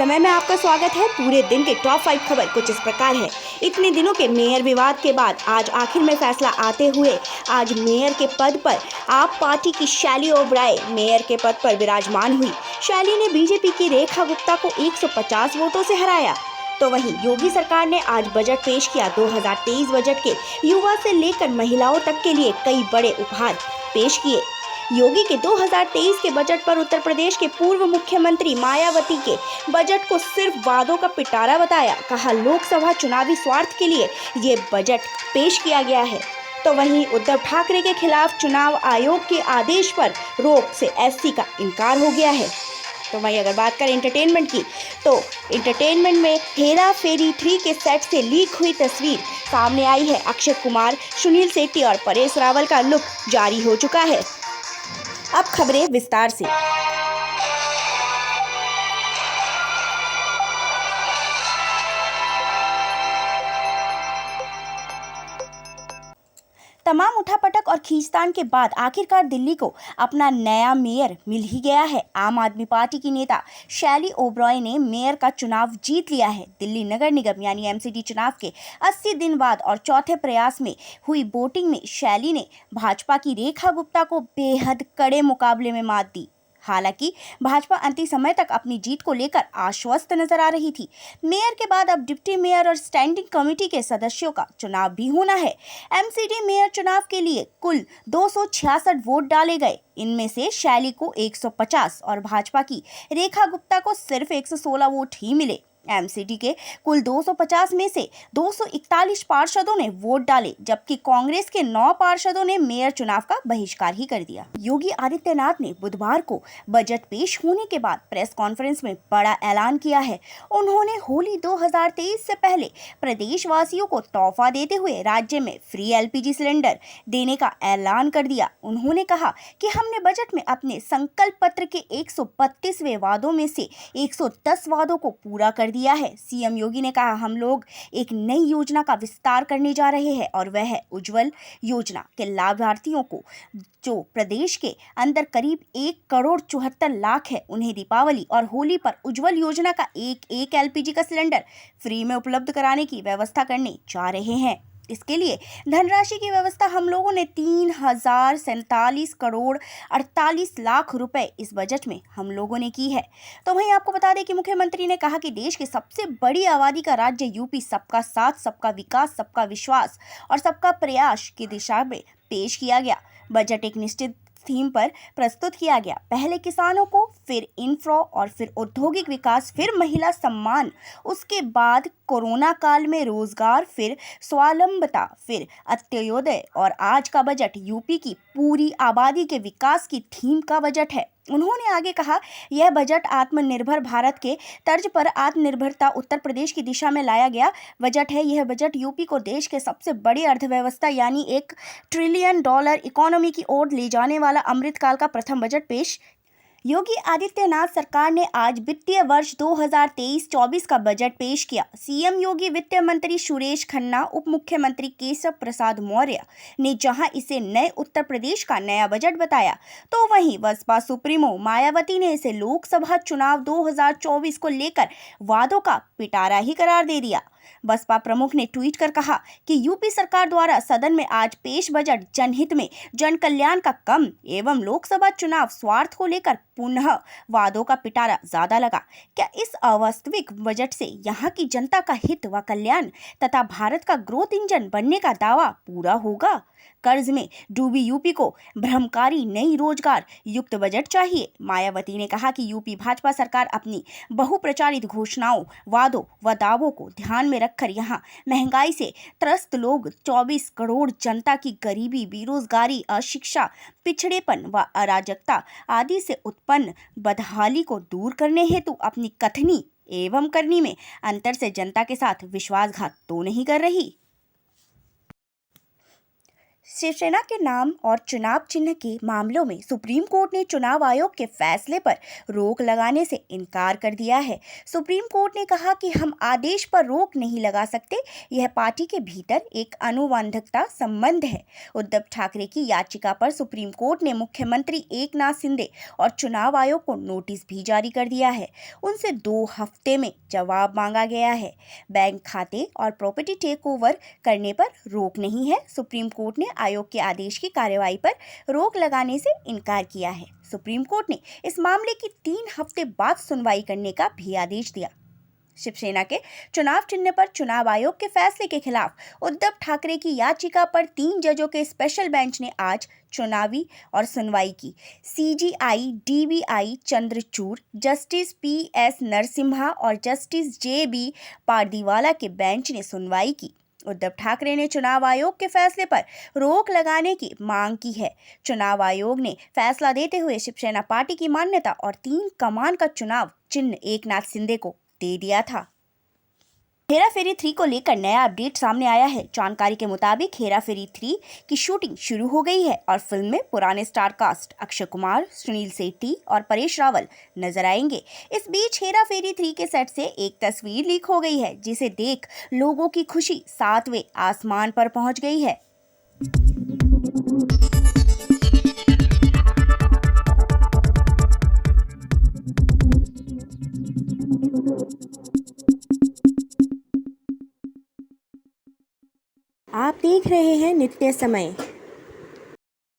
समय में आपका स्वागत है। पूरे दिन के टॉप 5 खबर कुछ इस प्रकार है। इतने दिनों के मेयर विवाद के बाद आज आखिर में फैसला आते हुए आज मेयर के पद पर आप पार्टी की शैली ओबराय मेयर के पद पर विराजमान हुई। शैली ने बीजेपी की रेखा गुप्ता को 150 वोटों से हराया। तो वहीं योगी सरकार ने आज बजट पेश किया। 2023 बजट के युवा से लेकर महिलाओं तक के लिए कई बड़े उपहार पेश किए। योगी के 2023 के बजट पर उत्तर प्रदेश के पूर्व मुख्यमंत्री मायावती के बजट को सिर्फ वादों का पिटारा बताया। कहा लोकसभा चुनावी स्वार्थ के लिए ये बजट पेश किया गया है। तो वहीं उद्धव ठाकरे के खिलाफ चुनाव आयोग के आदेश पर रोक से एससी का इनकार हो गया है। तो वहीं अगर बात करें एंटरटेनमेंट की, तो एंटरटेनमेंट में हेरा फेरी 3 के सेट से लीक हुई तस्वीर सामने आई है। अक्षय कुमार, सुनील शेट्टी और परेश रावल का लुक जारी हो चुका है। अब खबरें विस्तार से। तमाम उठापटक और खींचतान के बाद आखिरकार दिल्ली को अपना नया मेयर मिल ही गया है। आम आदमी पार्टी की नेता शैली ओबराय ने मेयर का चुनाव जीत लिया है। दिल्ली नगर निगम यानी एमसीडी चुनाव के 80 दिन बाद और चौथे प्रयास में हुई वोटिंग में शैली ने भाजपा की रेखा गुप्ता को बेहद कड़े मुकाबले में मात दी। हालांकि भाजपा अंतिम समय तक अपनी जीत को लेकर आश्वस्त नजर आ रही थी। मेयर के बाद अब डिप्टी मेयर और स्टैंडिंग कमेटी के सदस्यों का चुनाव भी होना है। एमसीडी मेयर चुनाव के लिए कुल 266 वोट डाले गए। इनमें से शैली को 150 और भाजपा की रेखा गुप्ता को सिर्फ 116 वोट ही मिले। एमसीडी के कुल 250 में से 241 पार्षदों ने वोट डाले, जबकि कांग्रेस के 9 पार्षदों ने मेयर चुनाव का बहिष्कार ही कर दिया। योगी आदित्यनाथ ने बुधवार को बजट पेश होने के बाद प्रेस कॉन्फ्रेंस में बड़ा ऐलान किया है। उन्होंने होली 2023 से पहले प्रदेशवासियों को तोहफा देते हुए राज्य में फ्री एलपीजी सिलेंडर देने का ऐलान कर दिया। उन्होंने कहा कि हमने बजट में अपने संकल्प पत्र के 132वें वादों में से 110 वादों को पूरा कर दिया है। सीएम योगी ने कहा हम लोग एक नई योजना का विस्तार करने जा रहे हैं और वह है उज्जवल योजना के लाभार्थियों को जो प्रदेश के अंदर करीब 1,74,00,000 है, उन्हें दीपावली और होली पर उज्जवल योजना का एक एलपीजी का सिलेंडर फ्री में उपलब्ध कराने की व्यवस्था करने जा रहे हैं। इसके लिए धनराशि की व्यवस्था हम लोगों ने 3,047 करोड़ 48 लाख रुपए इस बजट में हम लोगों ने की है। तो वहीं आपको बता दें कि मुख्यमंत्री ने कहा कि देश के सबसे बड़ी आबादी का राज्य यूपी सबका साथ, सबका विकास, सबका विश्वास और सबका प्रयास की दिशा में पेश किया गया। बजट एक निश्चित थीम पर प्रस्तुत किया गया। पहले किसानों को, फिर इंफ्रा और फिर औद्योगिक विकास, फिर महिला सम्मान, उसके बाद कोरोना काल में रोजगार, फिर स्वावलंबता, फिर अंत्योदय और आज का बजट यूपी की पूरी आबादी के विकास की थीम का बजट है। उन्होंने आगे कहा यह बजट आत्मनिर्भर भारत के तर्ज पर आत्मनिर्भरता उत्तर प्रदेश की दिशा में लाया गया बजट है। यह बजट यूपी को देश के सबसे बड़ी अर्थव्यवस्था यानी $1 ट्रिलियन इकोनॉमी की ओर ले जाने वाला अमृतकाल का प्रथम बजट पेश। योगी आदित्यनाथ सरकार ने आज वित्तीय वर्ष 2023-24 का बजट पेश किया। सीएम योगी, वित्त मंत्री सुरेश खन्ना, उप मुख्यमंत्री केशव प्रसाद मौर्य ने जहां इसे नए उत्तर प्रदेश का नया बजट बताया, तो वहीं बसपा सुप्रीमो मायावती ने इसे लोकसभा चुनाव 2024 को लेकर वादों का पिटारा ही करार दे दिया। बसपा प्रमुख ने ट्वीट कर कहा कि यूपी सरकार द्वारा सदन में आज पेश बजट जनहित में जन कल्याण का कम एवं लोकसभा चुनाव स्वार्थ को लेकर पुनः वादों का पिटारा ज्यादा लगा। क्या इस अवास्तविक बजट से यहाँ की जनता का हित व कल्याण तथा भारत का ग्रोथ इंजन बनने का दावा पूरा होगा? कर्ज में डूबी यूपी को भ्रमकारी नई रोजगार युक्त बजट चाहिए। मायावती ने कहा कि यूपी भाजपा सरकार अपनी बहुप्रचारित घोषणाओं, वादों व दावों को ध्यान में रखकर यहाँ महंगाई से त्रस्त लोग 24 करोड़ जनता की गरीबी, बेरोजगारी, अशिक्षा, पिछड़ेपन व अराजकता आदि से उत्पन्न बदहाली को दूर करने हेतु अपनी कथनी एवं करनी में अंतर से जनता के साथ विश्वासघात तो नहीं कर रही। शिवसेना के नाम और चुनाव चिन्ह के मामलों में सुप्रीम कोर्ट ने चुनाव आयोग के फैसले पर रोक लगाने से इनकार कर दिया है। सुप्रीम कोर्ट ने कहा कि हम आदेश पर रोक नहीं लगा सकते, यह पार्टी के भीतर एक अनुबंधकता संबंध है। उद्धव ठाकरे की याचिका पर सुप्रीम कोर्ट ने मुख्यमंत्री एकनाथ शिंदे और चुनाव आयोग को नोटिस भी जारी कर दिया है। उनसे 2 हफ्ते में जवाब मांगा गया है। बैंक खाते और प्रॉपर्टी टेक ओवर करने पर रोक नहीं है। सुप्रीम कोर्ट ने आयोग के आदेश की कार्रवाई पर रोक लगाने से इनकार किया है। सुप्रीम कोर्ट ने इस मामले की 3 हफ्ते बाद सुनवाई करने का भी आदेश दिया। शिवसेना के चुनाव चिन्ह पर चुनाव आयोग के फैसले के खिलाफ उद्धव ठाकरे की याचिका पर 3 जजों के स्पेशल बेंच ने आज चुनावी और सुनवाई की। CJI DBI Chandrachud, justice PS Narasimha और जस्टिस JB पारदीवाला के बेंच ने सुनवाई की। उद्धव ठाकरे ने चुनाव आयोग के फैसले पर रोक लगाने की मांग की है। चुनाव आयोग ने फैसला देते हुए शिवसेना पार्टी की मान्यता और 3 कमान का चुनाव चिन्ह एकनाथ शिंदे को दे दिया था। हेरा फेरी 3 को लेकर नया अपडेट सामने आया है। जानकारी के मुताबिक हेरा फेरी 3 की शूटिंग शुरू हो गई है और फिल्म में पुराने स्टार कास्ट अक्षय कुमार, सुनील शेट्टी और परेश रावल नजर आएंगे। इस बीच हेरा फेरी 3 के सेट से एक तस्वीर लीक हो गई है, जिसे देख लोगों की खुशी 7वें आसमान पर पहुंच गई है। आप देख रहे हैं नित्य समय।